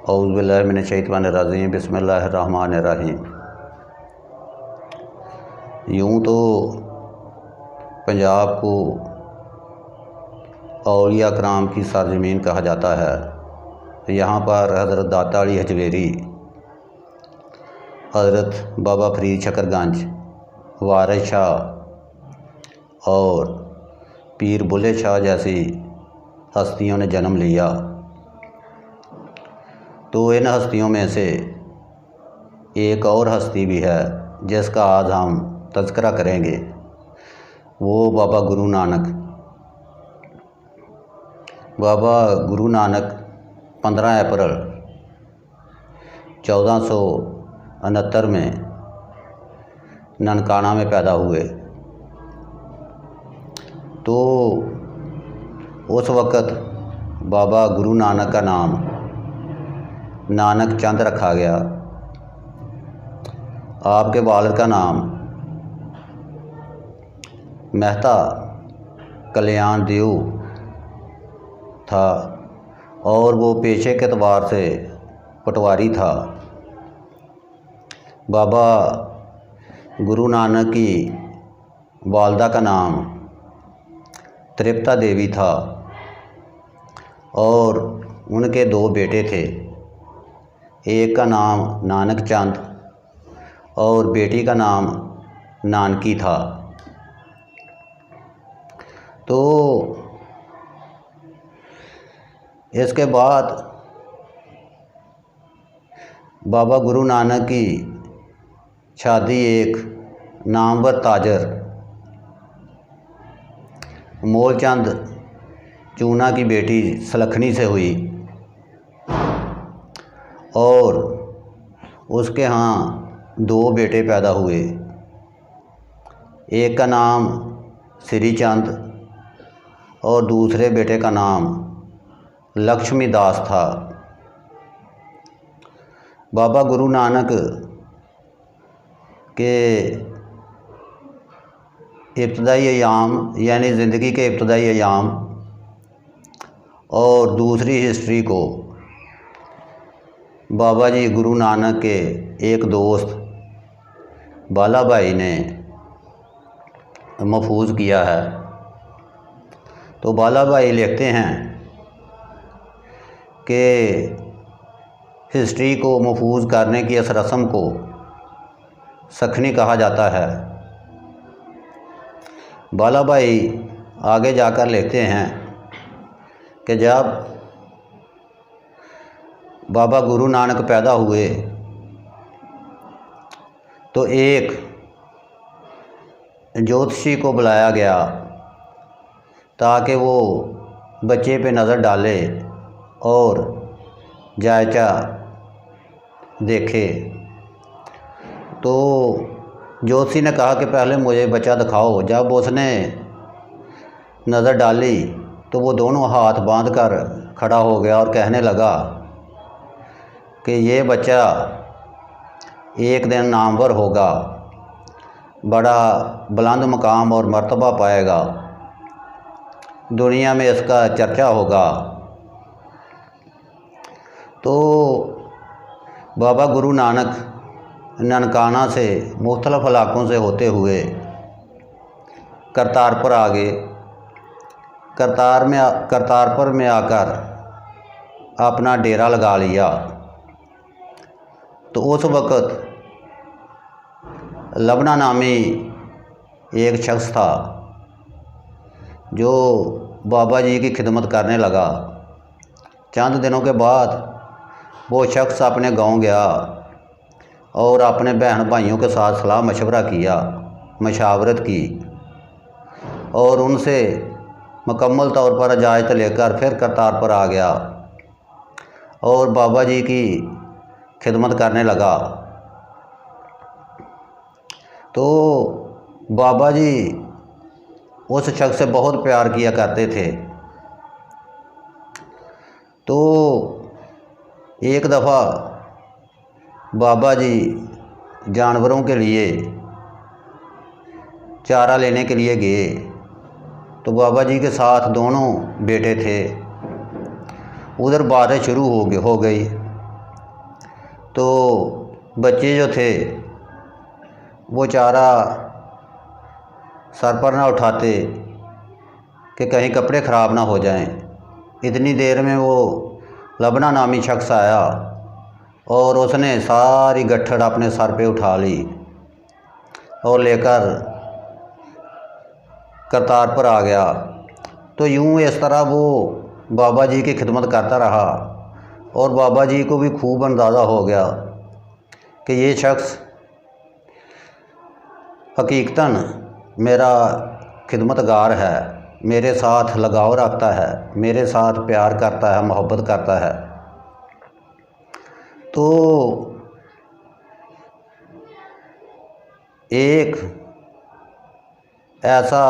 औज़ुबिल्लाहि मिनश्शैतानिर्रजीम बिस्मिल्लाहिर्रहमानिर्रहीम। यूँ तो पंजाब को औलिया कराम की सरज़मीन कहा जाता है। यहाँ पर हज़रत दाता अली हजवेरी, हज़रत बाबा फरीद शकरगंज, वारिस शाह और पीर बुल्ले शाह जैसी हस्तियों ने जन्म लिया। तो इन हस्तियों में से एक और हस्ती भी है जिसका आज हम तज़किरा करेंगे, वो बाबा गुरु नानक। बाबा गुरु नानक 15 अप्रैल 1469 में ननकाना में पैदा हुए। तो उस वक़्त बाबा गुरु नानक का नाम नानक चंद रखा गया। आपके वालिद का नाम मेहता कल्याण देव था और वो पेशे के एतबार से पटवारी था। बाबा गुरु नानक की वालदा का नाम तृप्ता देवी था और उनके 2 बेटे थे। एक का नाम नानक चंद और बेटी का नाम नानकी था। तो इसके बाद बाबा गुरु नानक की शादी एक नामवर ताजर मोलचंद चूना की बेटी सलखनी से हुई और उसके यहाँ 2 बेटे पैदा हुए। एक का नाम श्री चंद और दूसरे बेटे का नाम लक्ष्मी दास था। बाबा गुरु नानक के इब्तदाई अयाम यानी ज़िंदगी के इब्तदाई अयाम और दूसरी हिस्ट्री को बाबा जी गुरु नानक के एक दोस्त बाला भाई ने महफूज किया है। तो बाला भाई लिखते हैं कि हिस्ट्री को महफूज करने की इस रस्म को सखनी कहा जाता है। बाला भाई आगे जाकर लिखते हैं कि जब बाबा गुरु नानक पैदा हुए तो एक ज्योतिषी को बुलाया गया ताकि वो बच्चे पे नज़र डाले और जायचा देखे। तो ज्योतिषी ने कहा कि पहले मुझे बच्चा दिखाओ। जब उसने नज़र डाली तो वो दोनों हाथ बांध कर खड़ा हो गया और कहने लगा कि ये बच्चा एक दिन नामवर होगा, बड़ा बुलंद मकाम और मर्तबा पाएगा, दुनिया में इसका चर्चा होगा। तो बाबा गुरु नानक ननकाना से मुख्तलिफ़ इलाक़ों से होते हुए करतारपुर आ गए। करतारपुर में आकर अपना डेरा लगा लिया। तो उस वक़्त लबना नामी एक शख्स था जो बाबा जी की खिदमत करने लगा। चंद दिनों के बाद वो शख्स अपने गांव गया और अपने बहन भाइयों के साथ सलाह मशवरा किया, मशावरत की और उनसे मुकम्मल तौर पर इजाज़त लेकर फिर करतारपुर आ गया और बाबा जी की खिदमत करने लगा। तो बाबा जी उस शख्स से बहुत प्यार किया करते थे। तो एक दफ़ा बाबा जी जानवरों के लिए चारा लेने के लिए गए। तो बाबा जी के साथ दोनों बेटे थे। उधर बारिश शुरू हो गई तो बच्चे जो थे वो चारा सर पर ना उठाते कि कहीं कपड़े ख़राब ना हो जाएं। इतनी देर में वो लबना नामी शख्स आया और उसने सारी गट्ठड़ अपने सर पे उठा ली और लेकर करतारपुर आ गया। तो यूँ इस तरह वो बाबा जी की खिदमत करता रहा और बाबा जी को भी खूब अंदाज़ा हो गया कि ये शख्स हकीकतन मेरा खिदमतगार है, मेरे साथ लगाव रखता है, मेरे साथ प्यार करता है, मोहब्बत करता है। तो एक ऐसा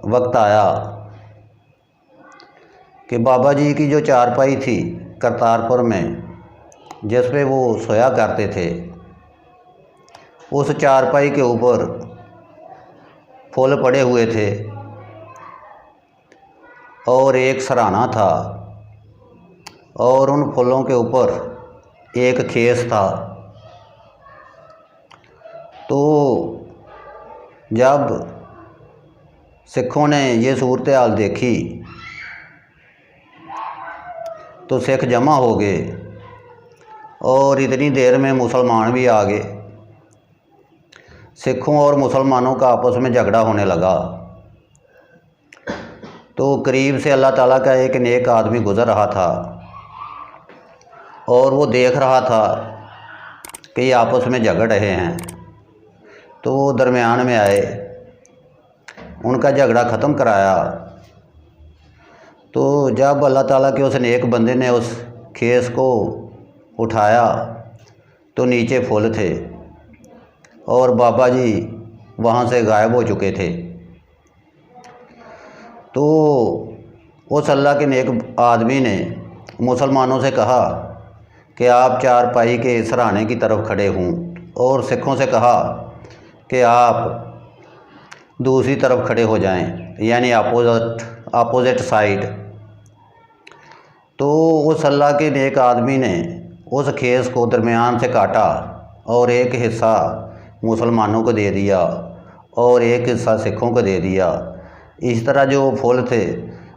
वक्त आया कि बाबा जी की जो चारपाई थी करतारपुर में, जिस पे वो सोया करते थे, उस चारपाई के ऊपर फूल पड़े हुए थे और एक सराहना था और उन फूलों के ऊपर एक खेस था। तो जब सिखों ने ये सूरत हाल देखी तो सिख जमा हो गए और इतनी देर में मुसलमान भी आ गए। सिखों और मुसलमानों का आपस में झगड़ा होने लगा। तो करीब से अल्लाह ताला का एक नेक आदमी गुज़र रहा था और वो देख रहा था कि ये आपस में झगड़ रहे हैं। तो वो दरमियान में आए, उनका झगड़ा ख़त्म कराया। तो जब अल्लाह ताला के उस नेक बंदे ने उस खेस को उठाया तो नीचे फूल थे और बाबा जी वहाँ से गायब हो चुके थे। तो उस अल्लाह के नेक आदमी ने मुसलमानों से कहा कि आप चारपाई के सराहने की तरफ खड़े हों और सिखों से कहा कि आप दूसरी तरफ खड़े हो जाएं, यानी अपोजिट साइड। तो उस अल्लाह के नेक आदमी ने उस खेस को दरमियान से काटा और एक हिस्सा मुसलमानों को दे दिया और एक हिस्सा सिखों को दे दिया। इस तरह जो फूल थे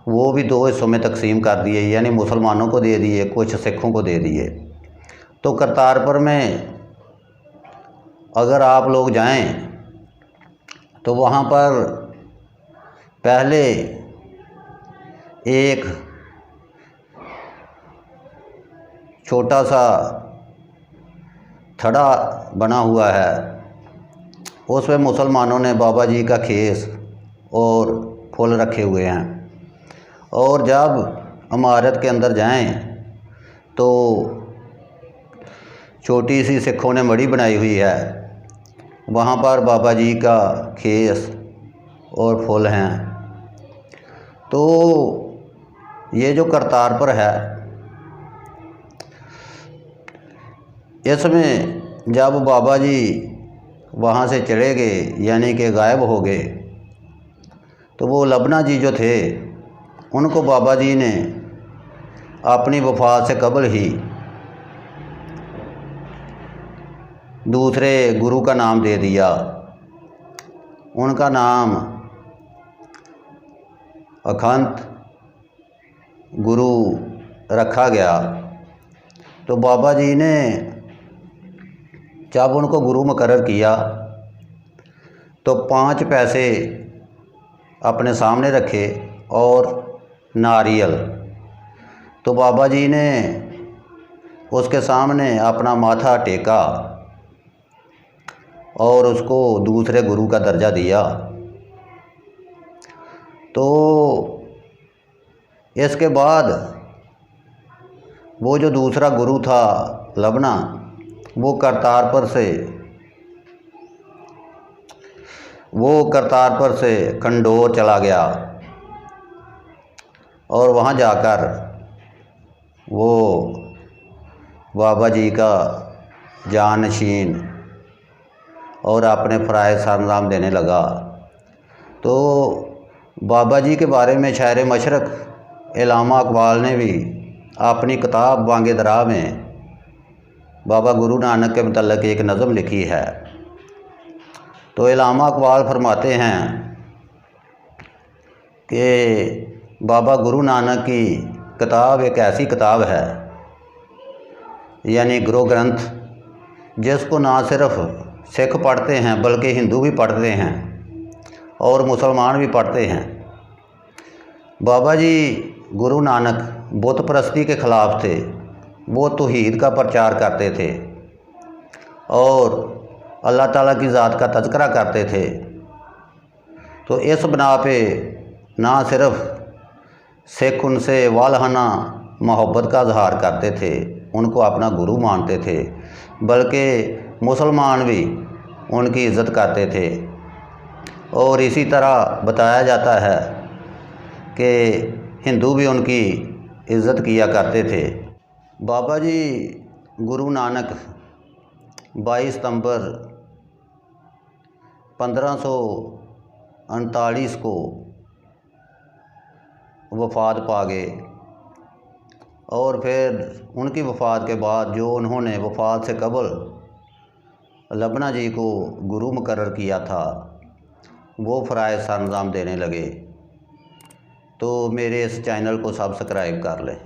वो भी दो हिस्सों में तकसीम कर दिए, यानी मुसलमानों को दे दिए, कुछ सिखों को दे दिए। तो करतारपुर में अगर आप लोग जाएं तो वहाँ पर पहले एक छोटा सा थड़ा बना हुआ है, उस पर मुसलमानों ने बाबा जी का खेस और फूल रखे हुए हैं। और जब इमारत के अंदर जाएं तो छोटी सी सिखों ने मड़ी बनाई हुई है, वहाँ पर बाबा जी का खेस और फूल हैं। तो ये जो करतारपुर है, इसमें जब बाबा जी वहाँ से चले गए, यानी कि गायब हो गए, तो वो लबना जी जो थे उनको बाबा जी ने अपनी वफ़ात से कबल ही दूसरे गुरु का नाम दे दिया। उनका नाम अखंत गुरु रखा गया। तो बाबा जी ने जब उनको गुरु मुकर्रर किया तो 5 पैसे अपने सामने रखे और नारियल। तो बाबा जी ने उसके सामने अपना माथा टेका और उसको दूसरे गुरु का दर्जा दिया। तो इसके बाद वो जो दूसरा गुरु था लबना, वो करतारपुर से खंडोर चला गया और वहाँ जाकर वो बाबा जी का जानशीन और अपने फ़राइज़ सरंजाम देने लगा। तो बाबा जी के बारे में शायर मशरक़ इल्लामा इक़बाल ने भी अपनी किताब बांगे दरा में बाबा गुरु नानक के मतलब एक नज़म लिखी है। तो इल्लामा इकबाल फरमाते हैं कि बाबा गुरु नानक की किताब एक ऐसी किताब है, यानी गुरु ग्रंथ, जिसको ना सिर्फ सिख पढ़ते हैं बल्कि हिंदू भी पढ़ते हैं और मुसलमान भी पढ़ते हैं। बाबा जी गुरु नानक बुत परस्ती के ख़िलाफ़ थे, वो तौहीद का प्रचार करते थे और अल्लाह ताला की ज़ात का तज़किरा करते थे। तो इस बना पे ना सिर्फ सिख उनसे वालहाना मोहब्बत का इजहार करते थे, उनको अपना गुरु मानते थे, बल्कि मुसलमान भी उनकी इज़्ज़त करते थे। और इसी तरह बताया जाता है कि हिंदू भी उनकी इज़्ज़त किया करते थे। बाबा जी गुरु नानक 22 सितंबर 1539 को वफ़ात पा गए और फिर उनकी वफ़ात के बाद जो उन्होंने वफ़ात से कबल लबना जी को गुरु मुकर्रर किया था, वो फ़राइज़ सरअंजाम देने लगे। तो मेरे इस चैनल को सब्सक्राइब कर लें।